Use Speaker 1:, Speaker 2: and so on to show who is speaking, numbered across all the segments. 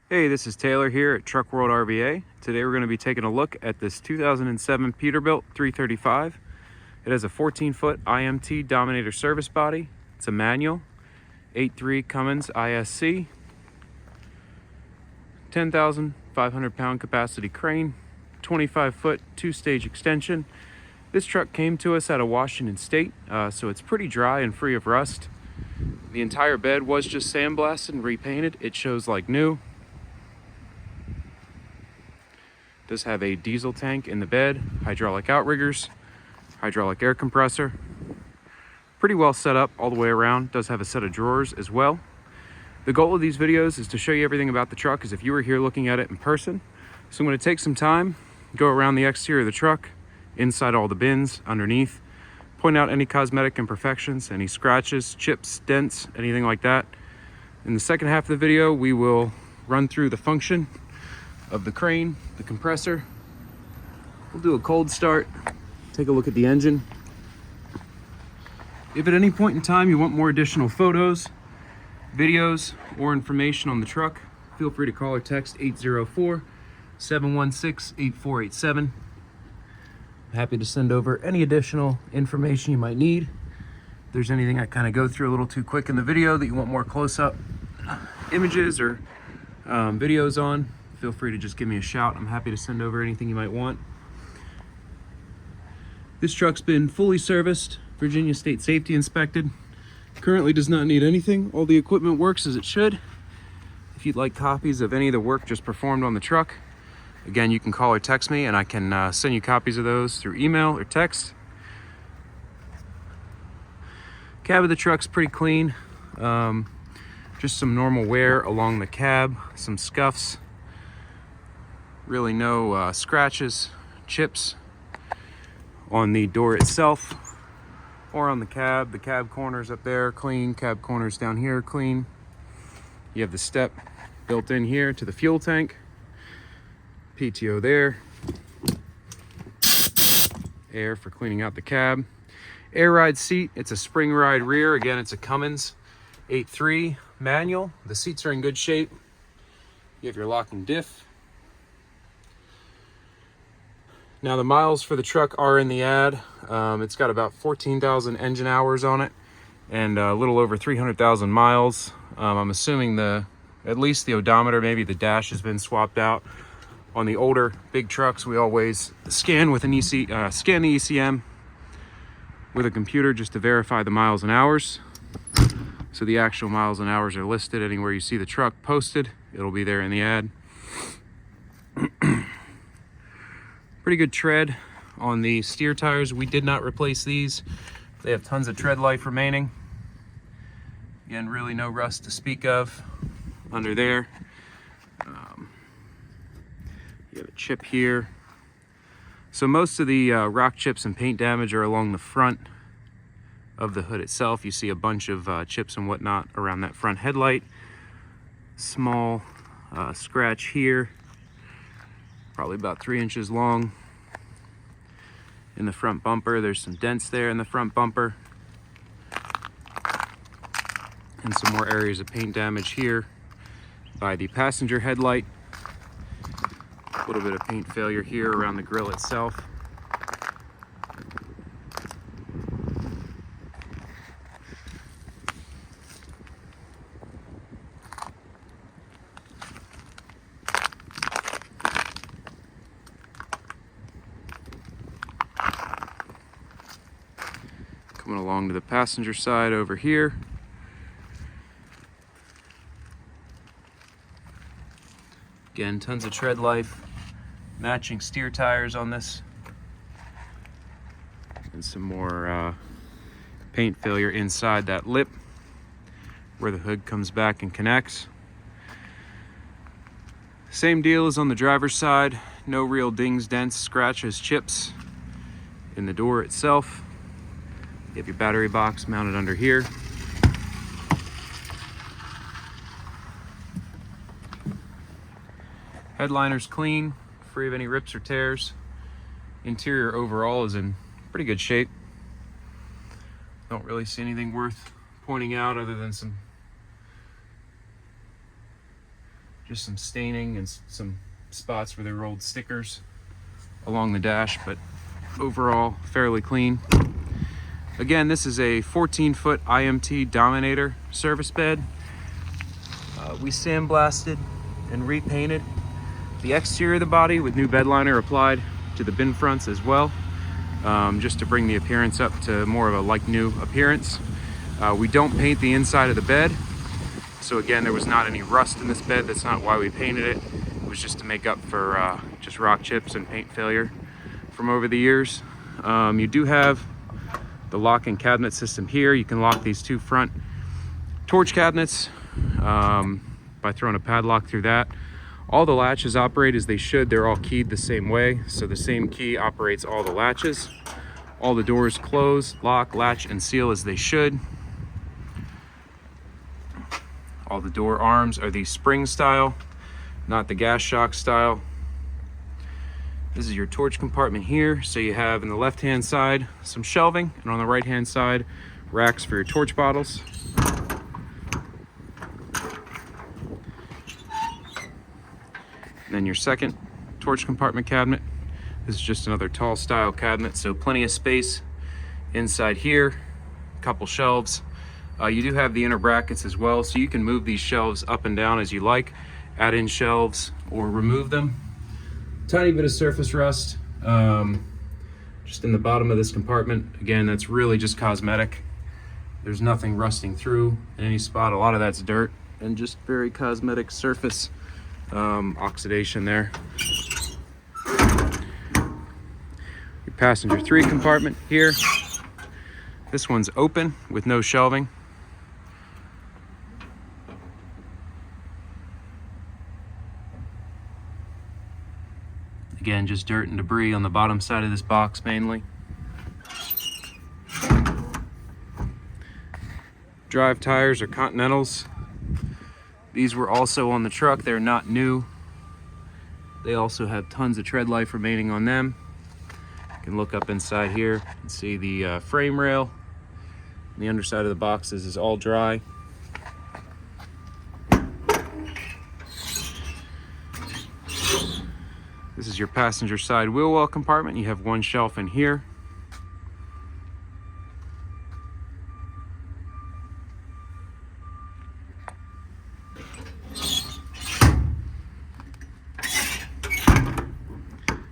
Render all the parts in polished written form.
Speaker 1: Hey, this is Taylor here at Truck World RVA. Today we're going to be taking a look at this 2007 Peterbilt 335. It has a 14-foot IMT Dominator service body. It's a manual, 8.3 Cummins ISC, 10,500-pound capacity crane, 25-foot two-stage extension. This truck came to us out of Washington State, so it's pretty dry and free of rust. The entire bed was just sandblasted and repainted. It shows like new. Does have a diesel tank in the bed, hydraulic outriggers, hydraulic air compressor. Pretty well set up all the way around. Does have a set of drawers as well. The goal of these videos is to show you everything about the truck as if you were here looking at it in person. So I'm going to take some time, go around the exterior of the truck, inside all the bins, underneath, point out any cosmetic imperfections, any scratches, chips, dents, anything like that. In the second half of the video, we will run through the function of the crane, the compressor. We'll do a cold start, take a look at the engine. If at any point in time you want more additional photos, videos, or information on the truck, feel free to call or text 804-716-8487. I'm happy to send over any additional information you might need. If there's anything I kind of go through a little too quick in the video that you want more close-up images or videos on, feel free to just give me a shout. I'm happy to send over anything you might want. This truck's been fully serviced, Virginia State Safety inspected. Currently does not need anything. All the equipment works as it should. If you'd like copies of any of the work just performed on the truck, again, you can call or text me and I can send you copies of those through email or text. Cab of the truck's pretty clean. Just some normal wear along the cab, some scuffs. Really no scratches, chips on the door itself or on the cab. The cab corners up there, clean. Cab corners down here, clean. You have the step built in here to the fuel tank. PTO there. Air for cleaning out the cab. Air ride seat, it's a spring ride rear. Again, it's a Cummins 8.3 manual. The seats are in good shape. You have your locking diff. Now the miles for the truck are in the ad. It's got about 14,000 engine hours on it and a little over 300,000 miles. I'm assuming at least the odometer, maybe the dash has been swapped out. On the older big trucks, we always scan with an scan the ECM with a computer just to verify the miles and hours. So the actual miles and hours are listed anywhere you see the truck posted. It'll be there in the ad. Pretty good tread on the steer tires. We did not replace these. They have tons of tread life remaining. Again, really no rust to speak of under there. You have a chip here. So most of the rock chips and paint damage are along the front of the hood itself. You see a bunch of chips and whatnot around that front headlight. Small scratch here, probably about 3 inches long. In the front bumper, there's some dents there in the front bumper. And some more areas of paint damage here by the passenger headlight. A little bit of paint failure here around the grille itself. Coming along to the passenger side over here. Again, tons of tread life, matching steer tires on this. And some more paint failure inside that lip where the hood comes back and connects. Same deal as on the driver's side. No real dings, dents, scratches, chips in the door itself. You have your battery box mounted under here. Headliner's clean, free of any rips or tears. Interior overall is in pretty good shape. Don't really see anything worth pointing out other than some Just some staining and some spots where they rolled stickers along the dash, but overall fairly clean. Again, this is a 14-foot IMT Dominator service bed. We sandblasted and repainted the exterior of the body with new bed liner applied to the bin fronts as well, just to bring the appearance up to more of a like new appearance. We don't paint the inside of the bed, so again, there was not any rust in this bed. That's not why we painted it. It was just to make up for just rock chips and paint failure from over the years. You do have the lock and cabinet system here. You can lock these two front torch cabinets by throwing a padlock through that. All the latches operate as they should. They're all keyed the same way, so the same key operates all the latches. All the doors close, lock, latch, and seal as they should. All the door arms are the spring style, not the gas shock style. This is your torch compartment here. So you have in the left-hand side some shelving, and on the right-hand side, racks for your torch bottles. And then your second torch compartment cabinet. This is just another tall style cabinet, so plenty of space inside here. A couple shelves. You do have the inner brackets as well, so you can move these shelves up and down as you like, add in shelves or remove them. Tiny bit of surface rust just in the bottom of this compartment. Again, that's really just cosmetic. There's nothing rusting through in any spot. A lot of that's dirt and just very cosmetic surface oxidation there. Your passenger 3 compartment here. This one's open with no shelving. Again, just dirt and debris on the bottom side of this box mainly. Drive tires are Continentals. These were also on the truck. They're not new. They also have tons of tread life remaining on them. You can look up inside here and see the frame rail. And the underside of the boxes is all dry. This is your passenger side wheel well compartment. You have one shelf in here.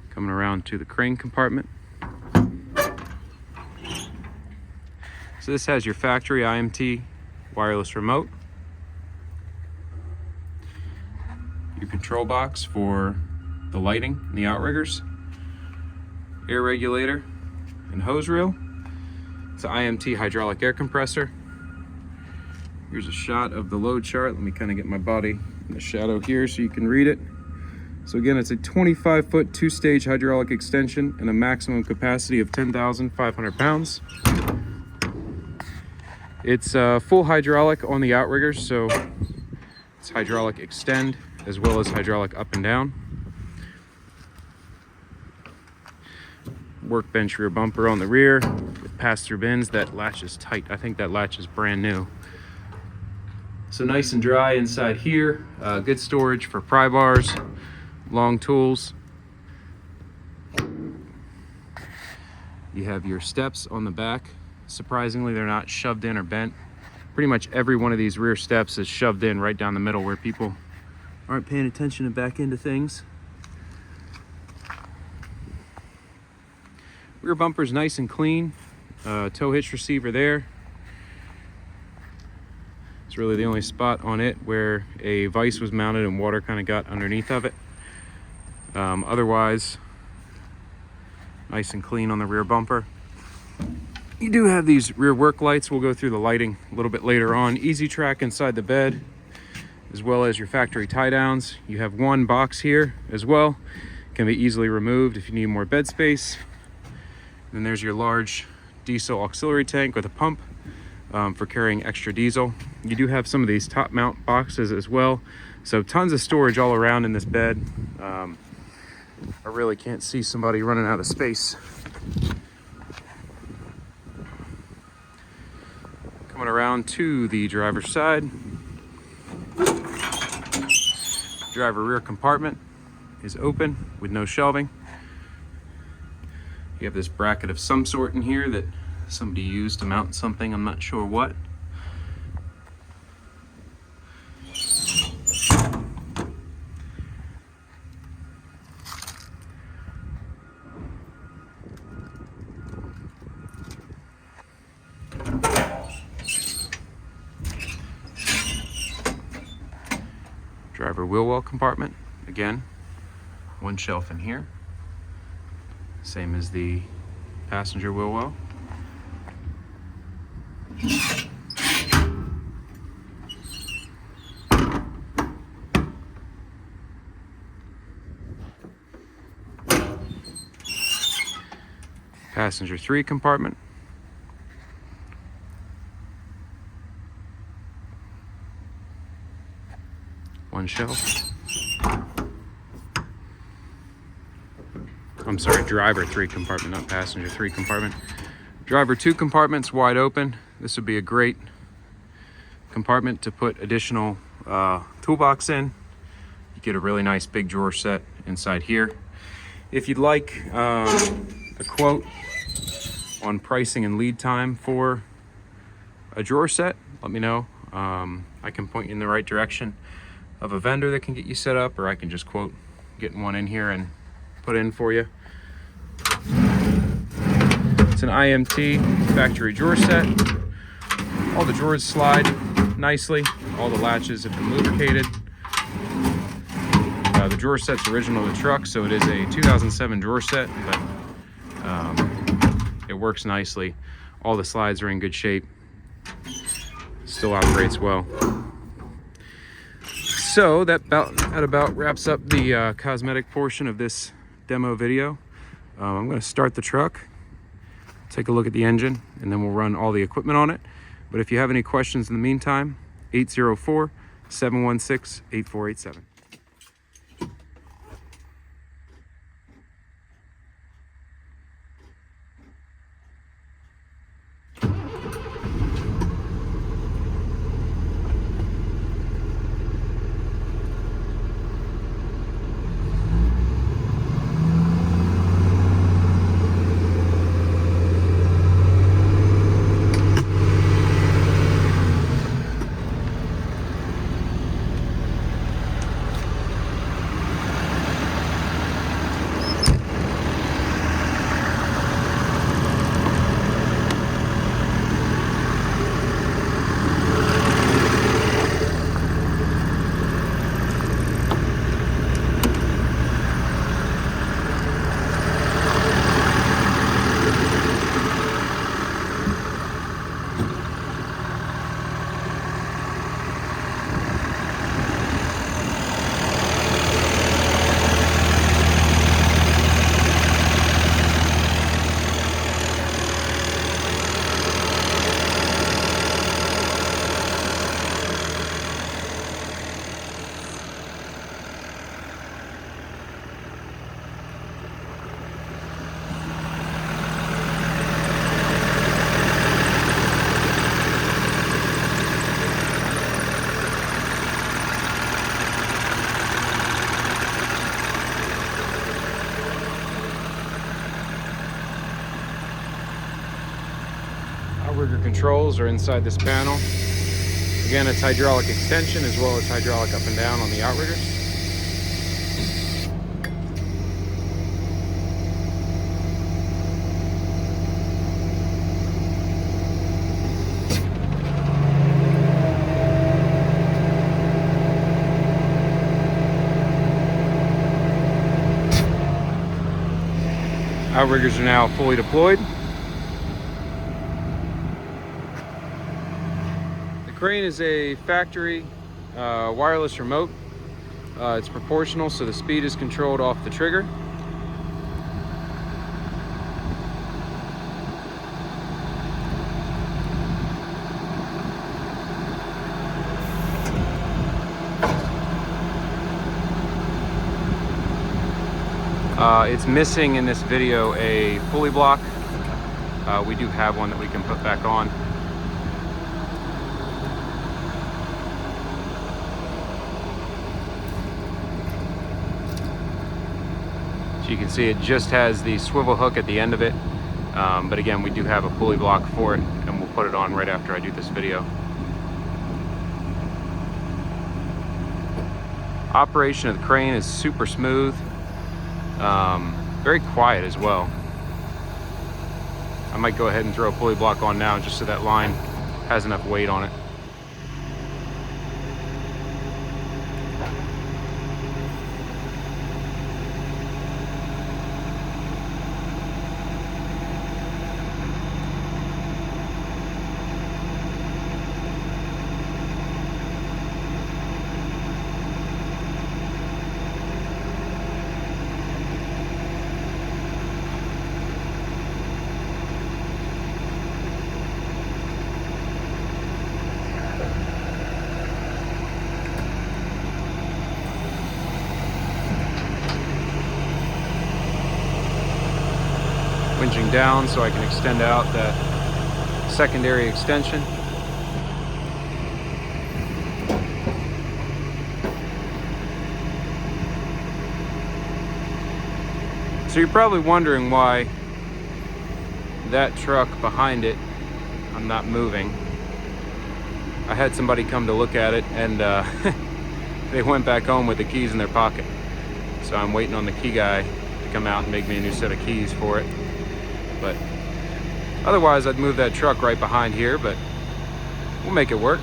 Speaker 1: Coming around to the crane compartment. So this has your factory IMT wireless remote. Your control box for the lighting and the outriggers, air regulator and hose reel. It's an IMT hydraulic air compressor. Here's a shot of the load chart. Let me kind of get my body in the shadow here so you can read it. So again, it's a 25-foot 2-stage hydraulic extension and a maximum capacity of 10,500 pounds. It's full hydraulic on the outriggers, so it's hydraulic extend as well as hydraulic up and down. Workbench rear bumper on the rear with pass-through bins. That latch is tight. I think that latch is brand new. So nice and dry inside here. Good storage for pry bars, long tools. You have your steps on the back. Surprisingly, they're not shoved in or bent. Pretty much every one of these rear steps is shoved in right down the middle where people aren't paying attention to back into things. Rear bumper's nice and clean. Tow hitch receiver there. It's really the only spot on it where a vise was mounted and water kind of got underneath of it. Otherwise, nice and clean on the rear bumper. You do have these rear work lights. We'll go through the lighting a little bit later on. Easy track inside the bed, as well as your factory tie downs. You have one box here as well. Can be easily removed if you need more bed space. Then there's your large diesel auxiliary tank with a pump for carrying extra diesel. You do have some of these top mount boxes as well. So tons of storage all around in this bed. I really can't see somebody running out of space. Coming around to the driver's side. Driver rear compartment is open with no shelving. You have this bracket of some sort in here that somebody used to mount something, I'm not sure what. Driver wheel well compartment, again, one shelf in here, same as the passenger wheel well. Passenger 3 compartment. One shelf. I'm sorry, driver 3 compartment, not passenger 3 compartment. Driver 2 compartment's wide open. This would be a great compartment to put additional toolbox in. You get a really nice big drawer set inside here. If you'd like a quote on pricing and lead time for a drawer set, let me know. I can point you in the right direction of a vendor that can get you set up, or I can just quote getting one in here and put in for you. It's an IMT factory drawer set. All the drawers slide nicely. All the latches have been lubricated. The drawer set's original to the truck, so it is a 2007 drawer set, but it works nicely. All the slides are in good shape. Still operates well. So that about wraps up the cosmetic portion of this demo video. I'm going to start the truck, take a look at the engine, and then we'll run all the equipment on it. But if you have any questions in the meantime, 804-716-8487. Outrigger controls are inside this panel. Again, it's hydraulic extension as well as hydraulic up and down on the outriggers. Outriggers are now fully deployed. The crane is a factory wireless remote. It's proportional, so the speed is controlled off the trigger. It's missing in this video a pulley block. We do have one that we can put back on. So you can see it just has the swivel hook at the end of it. But again, we do have a pulley block for it, and we'll put it on right after I do this video. Operation of the crane is super smooth, very quiet as well. I might go ahead and throw a pulley block on now just so that line has enough weight on it. Winching down so I can extend out that secondary extension. So you're probably wondering why that truck behind it, I'm not moving. I had somebody come to look at it, and they went back home with the keys in their pocket. So I'm waiting on the key guy to come out and make me a new set of keys for it. But otherwise, I'd move that truck right behind here, but we'll make it work.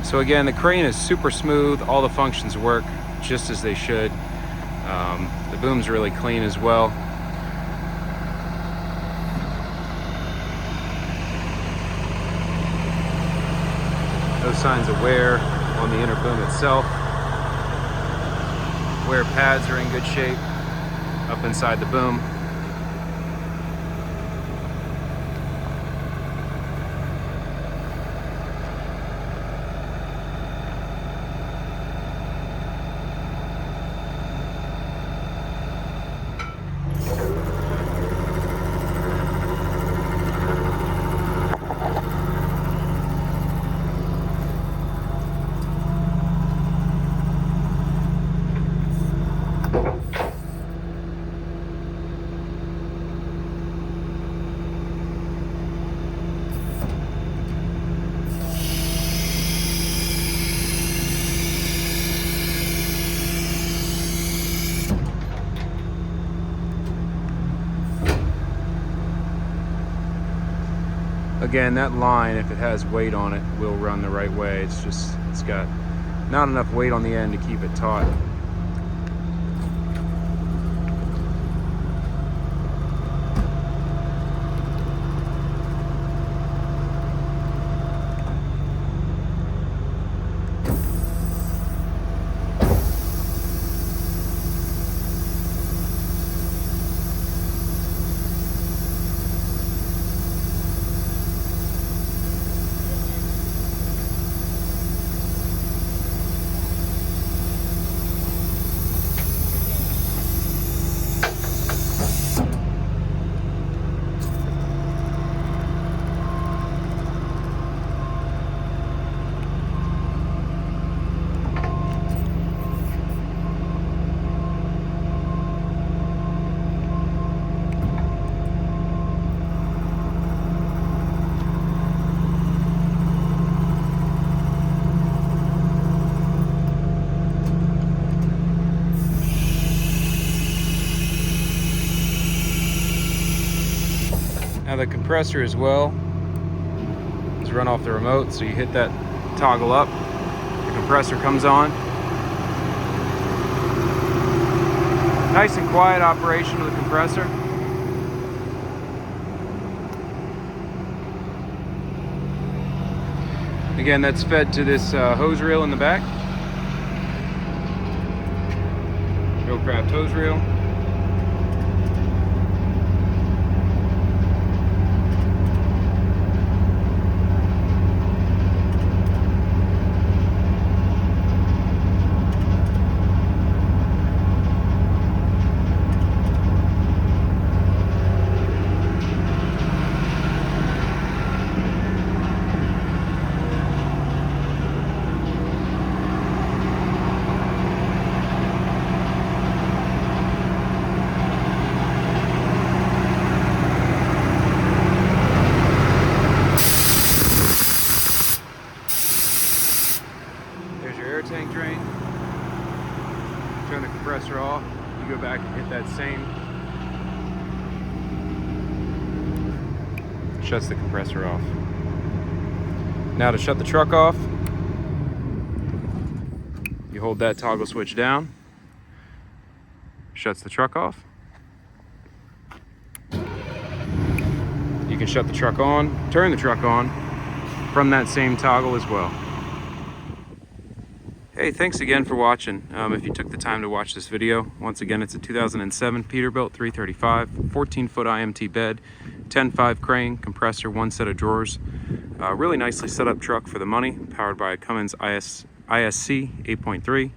Speaker 1: So again, the crane is super smooth. All the functions work just as they should. The boom's really clean as well. No signs of wear on the inner boom itself. Wear pads are in good shape up inside the boom. Again, that line, if it has weight on it, will run the right way. It's got not enough weight on the end to keep it taut. Now the compressor as well is run off the remote, so you hit that toggle up, the compressor comes on. Nice and quiet operation of the compressor. Again, that's fed to this hose reel in the back. Railcraft hose reel. shuts the compressor off. Now to shut the truck off, you hold that toggle switch down, shuts the truck off. You can shut the truck on, turn the truck on from that same toggle as well. Hey, thanks again for watching. If you took the time to watch this video, once again, it's a 2007 Peterbilt 335, 14-foot IMT bed, 10.5 crane, compressor, one set of drawers. Really nicely set up truck for the money, powered by a Cummins ISC 8.3.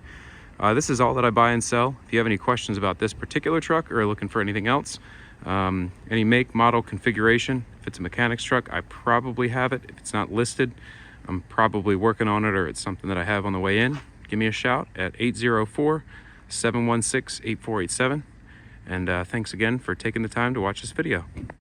Speaker 1: This is all that I buy and sell. If you have any questions about this particular truck or are looking for anything else, any make, model, configuration, if it's a mechanic's truck, I probably have it. If it's not listed, I'm probably working on it, or it's something that I have on the way in. Give me a shout at 804-716-8487. And thanks again for taking the time to watch this video.